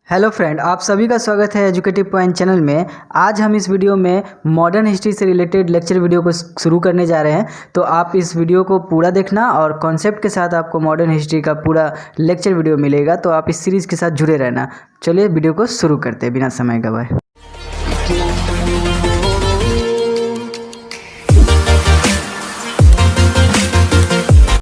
Hello friend, आप सभी का स्वागत है एजुकेटिव पॉइंट चैनल में। आज हम इस वीडियो में मॉडर्न हिस्ट्री से रिलेटेड लेक्चर वीडियो को शुरू करने जा रहे हैं। तो आप इस वीडियो को पूरा देखना और कॉन्सेप्ट के साथ आपको मॉडर्न हिस्ट्री का पूरा लेक्चर वीडियो मिलेगा। तो आप इस सीरीज़ के साथ जुड़े रहना। चलिए वीडियो को शुरू करते हैं बिना समय गवाए।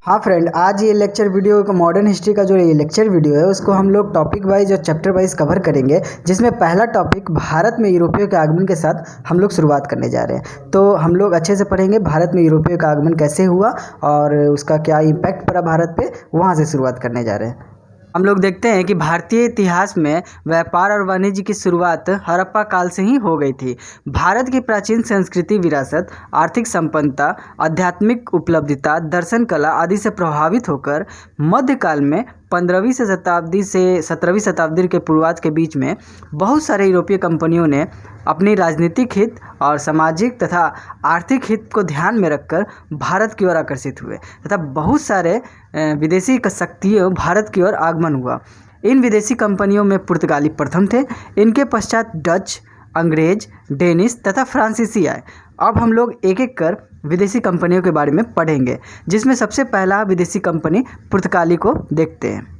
हाँ फ्रेंड, आज ये लेक्चर वीडियो का मॉडर्न हिस्ट्री का जो ये लेक्चर वीडियो है उसको हम लोग टॉपिक वाइज और चैप्टर वाइज कवर करेंगे, जिसमें पहला टॉपिक भारत में यूरोपियों के आगमन के साथ हम लोग शुरुआत करने जा रहे हैं। तो हम लोग अच्छे से पढ़ेंगे भारत में यूरोपियों का आगमन कैसे हुआ और उसका क्या इम्पैक्ट पड़ा भारत पे, वहाँ से शुरुआत करने जा रहे हैं। हम लोग देखते हैं कि भारतीय इतिहास में व्यापार और वाणिज्य की शुरुआत हड़प्पा काल से ही हो गई थी। भारत की प्राचीन संस्कृति, विरासत, आर्थिक संपन्नता, आध्यात्मिक उपलब्धिता, दर्शन कला आदि से प्रभावित होकर मध्यकाल में 15वीं से शताब्दी से 17वीं शताब्दी के पूर्वार्ध के बीच में बहुत सारे यूरोपीय कंपनियों ने अपनी राजनीतिक हित और सामाजिक तथा आर्थिक हित को ध्यान में रखकर भारत की ओर आकर्षित हुए तथा बहुत सारे विदेशी शक्तियों भारत की ओर आगमन हुआ। इन विदेशी कंपनियों में पुर्तगाली प्रथम थे। इनके पश्चात डच, अंग्रेज, डेनिश तथा फ्रांसीसी आए। अब हम लोग एक एक कर विदेशी कंपनियों के बारे में पढ़ेंगे, जिसमें सबसे पहला विदेशी कंपनी पुर्तगाली को देखते हैं।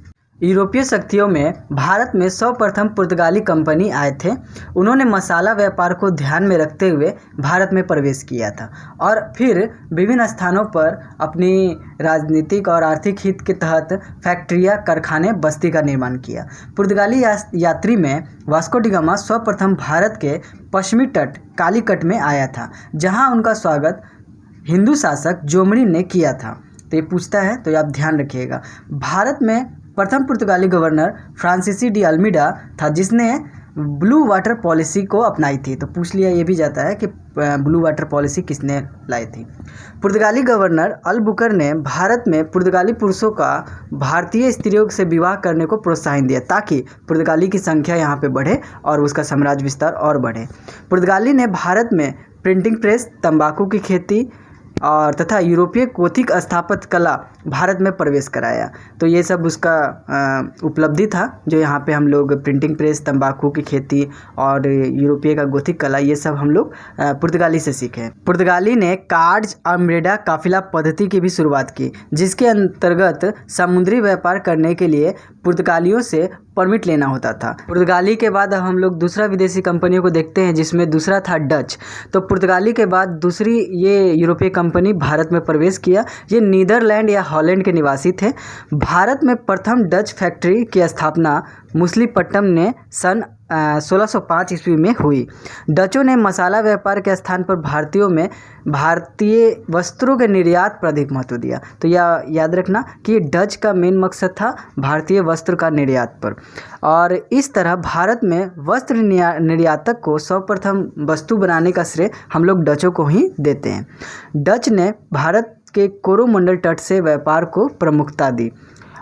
यूरोपीय शक्तियों में भारत में सर्वप्रथम पुर्तगाली कंपनी आए थे। उन्होंने मसाला व्यापार को ध्यान में रखते हुए भारत में प्रवेश किया था और फिर विभिन्न स्थानों पर अपनी राजनीतिक और आर्थिक हित के तहत फैक्ट्रियां, कारखाने, बस्ती का निर्माण किया। पुर्तगाली यात्री में वास्को डी गामा सर्वप्रथम भारत के पश्चिमी तट कालीकट में आया था, जहां उनका स्वागत हिंदू शासक जोमनी ने किया था। तो ये पूछता है, तो आप ध्यान रखिएगा। भारत में प्रथम पुर्तगाली गवर्नर फ्रांसीसी डी अल्मीडा था, जिसने ब्लू वाटर पॉलिसी को अपनाई थी। तो पूछ लिया ये भी जाता है कि ब्लू वाटर पॉलिसी किसने लाई थी। पुर्तगाली गवर्नर अलबुकर ने भारत में पुर्तगाली पुरुषों का भारतीय स्त्रियों से विवाह करने को प्रोत्साहन दिया, ताकि पुर्तगाली की संख्या यहाँ पे बढ़े और उसका साम्राज्य विस्तार और बढ़े। पुर्तगाली ने भारत में प्रिंटिंग प्रेस, तंबाकू की खेती और तथा यूरोपीय गोथिक स्थापत्य कला भारत में प्रवेश कराया। तो ये सब उसका उपलब्धि था, जो यहाँ पे हम लोग प्रिंटिंग प्रेस, तंबाकू की खेती और यूरोपीय का गोथिक कला, ये सब हम लोग पुर्तगाली से सीखे। पुर्तगाली ने कार्ड्स अम्ब्रेडा काफिला पद्धति की भी शुरुआत की, जिसके अंतर्गत समुद्री व्यापार करने के लिए पुर्तगालियों से परमिट लेना होता था। पुर्तगाली के बाद अब हम लोग दूसरा विदेशी कंपनियों को देखते हैं, जिसमें दूसरा था डच। तो पुर्तगाली के बाद दूसरी ये यूरोपीय कंपनी भारत में प्रवेश किया। ये नीदरलैंड या हॉलैंड के निवासी थे। भारत में प्रथम डच फैक्ट्री की स्थापना मुसलीपट्टनम ने सन 1605 ईस्वी में हुई। डचों ने मसाला व्यापार के स्थान पर भारतीय वस्त्रों के निर्यात पर अधिक महत्व दिया। तो यह याद रखना कि डच का मेन मकसद था भारतीय वस्त्र का निर्यात पर, और इस तरह भारत में वस्त्र निर्यातक को सर्वप्रथम वस्तु बनाने का श्रेय हम लोग डचों को ही देते हैं। डच ने भारत के कोरोमंडल तट से व्यापार को प्रमुखता दी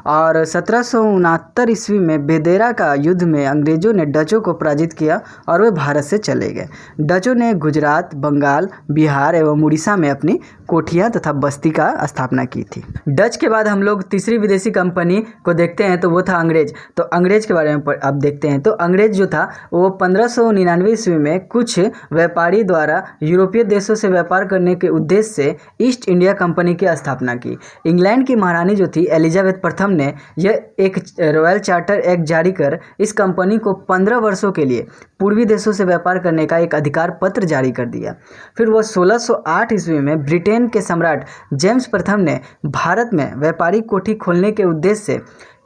और 1769 ईस्वी में बेदेरा का युद्ध में अंग्रेजों ने डचों को पराजित किया और वे भारत से चले गए। डचों ने गुजरात, बंगाल, बिहार एवं उड़ीसा में अपनी कोठियाँ तथा बस्ती का स्थापना की थी। डच के बाद हम लोग तीसरी विदेशी कंपनी को देखते हैं, तो वो था अंग्रेज। तो अंग्रेज के बारे में अब देखते हैं। तो अंग्रेज जो था वो 1599 ईस्वी में कुछ व्यापारी द्वारा यूरोपीय देशों से व्यापार करने के उद्देश्य से ईस्ट इंडिया कंपनी की स्थापना की। इंग्लैंड की महारानी जो थी एलिजाबेथ प्रथम ने यह एक रॉयल चार्टर एक्ट जारी कर इस कंपनी को 15 वर्षों के लिए पूर्वी देशों से व्यापार करने का एक अधिकार पत्र जारी कर दिया। फिर वह 1608 ईस्वी में ब्रिटेन के सम्राट जेम्स प्रथम ने भारत में व्यापारिक कोठी खोलने के उद्देश्य से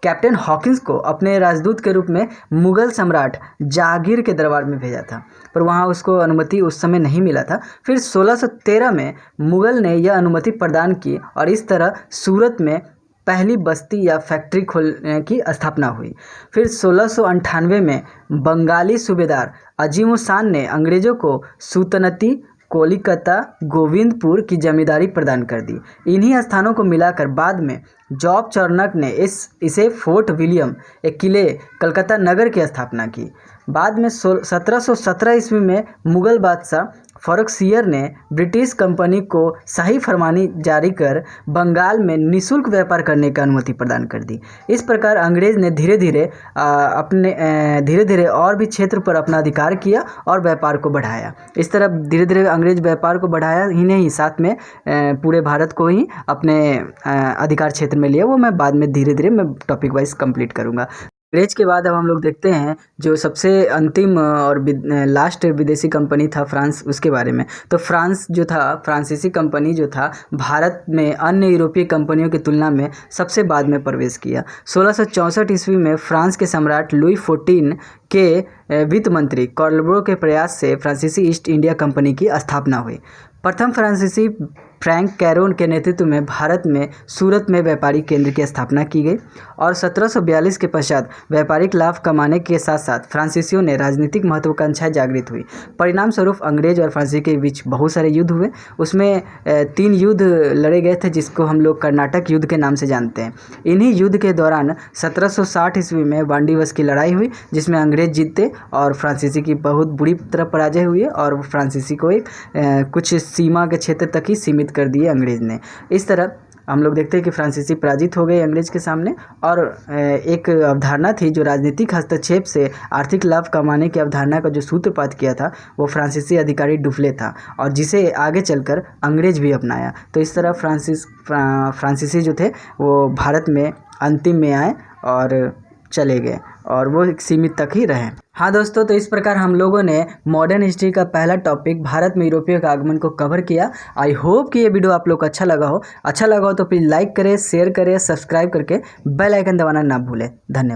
कैप्टन हॉकिंस को अपने राजदूत के रूप में मुगल सम्राट जहांगीर के दरबार में भेजा था, पर वहां उसको अनुमति उस समय नहीं मिला था। फिर 1613 में मुगल ने यह अनुमति प्रदान की और इस तरह सूरत में पहली बस्ती या फैक्ट्री खोलने की स्थापना हुई। फिर 1698 में बंगाली सूबेदार अजीमुशान ने अंग्रेजों को सुल्तनती कोलकाता, गोविंदपुर की जमींदारी प्रदान कर दी। इन्हीं स्थानों को मिलाकर बाद में जॉब चार्नक ने इसे फोर्ट विलियम, एक किले, कलकत्ता नगर की स्थापना की। बाद में 1717 ईस्वी में मुगल बादशाह फॉक्सियर ने ब्रिटिश कंपनी को सही फरमानी जारी कर बंगाल में निःशुल्क व्यापार करने की अनुमति प्रदान कर दी। इस प्रकार अंग्रेज ने धीरे धीरे और भी क्षेत्र पर अपना अधिकार किया और व्यापार को बढ़ाया। इस तरह धीरे धीरे अंग्रेज व्यापार को बढ़ाया ही नहीं, साथ में पूरे भारत को ही अपने अधिकार क्षेत्र में लिया। वो मैं बाद में धीरे धीरे मैं टॉपिक वाइज कंप्लीट करूँगा। अंग्रेज के बाद अब हम लोग देखते हैं जो सबसे अंतिम और लास्ट विदेशी कंपनी था फ्रांस, उसके बारे में। तो फ्रांस जो था, फ्रांसीसी कंपनी जो था, भारत में अन्य यूरोपीय कंपनियों की तुलना में सबसे बाद में प्रवेश किया। 1664 ईस्वी में फ्रांस के सम्राट लुई 14 के वित्त मंत्री कॉर्लबो के प्रयास से फ्रांसीसी ईस्ट इंडिया कंपनी की स्थापना हुई। प्रथम फ्रांसीसी फ्रैंक कैरोन के नेतृत्व में भारत में सूरत में व्यापारिक केंद्र की स्थापना की गई और 1742 के पश्चात व्यापारिक लाभ कमाने के साथ साथ फ्रांसीसियों ने राजनीतिक महत्वाकांक्षाएं जागृत हुई। परिणाम स्वरूप अंग्रेज और फ्रांसीसी के बीच बहुत सारे युद्ध हुए। उसमें 3 युद्ध लड़े गए थे जिसको हम लोग कर्नाटक युद्ध के नाम से जानते हैं। इन्हीं युद्ध के दौरान 1760 ईस्वी में वांडीवस की लड़ाई हुई जिसमें अंग्रेज जीते और फ्रांसीसी की बहुत बुरी तरह पराजय हुई और फ्रांसीसी को एक कुछ सीमा के क्षेत्र तक ही सीमित कर दिए अंग्रेज ने। इस तरह हम लोग देखते हैं कि फ्रांसीसी पराजित हो गए अंग्रेज के सामने और एक अवधारणा थी जो राजनीतिक हस्तक्षेप से आर्थिक लाभ कमाने की अवधारणा का जो सूत्रपात किया था वो फ्रांसीसी अधिकारी डुफ्ले था और जिसे आगे चलकर अंग्रेज भी अपनाया। तो इस तरह फ्रांसीसी जो थे वो भारत में अंतिम में आए और चले गए और वो एक सीमित तक ही रहे। हाँ दोस्तों, तो इस प्रकार हम लोगों ने मॉडर्न हिस्ट्री का पहला टॉपिक भारत में यूरोपियों के आगमन को कवर किया। आई होप कि ये वीडियो आप लोग को अच्छा लगा हो तो प्लीज़ लाइक करें, शेयर करें, सब्सक्राइब करके बेल आइकन दबाना ना भूलें। धन्यवाद।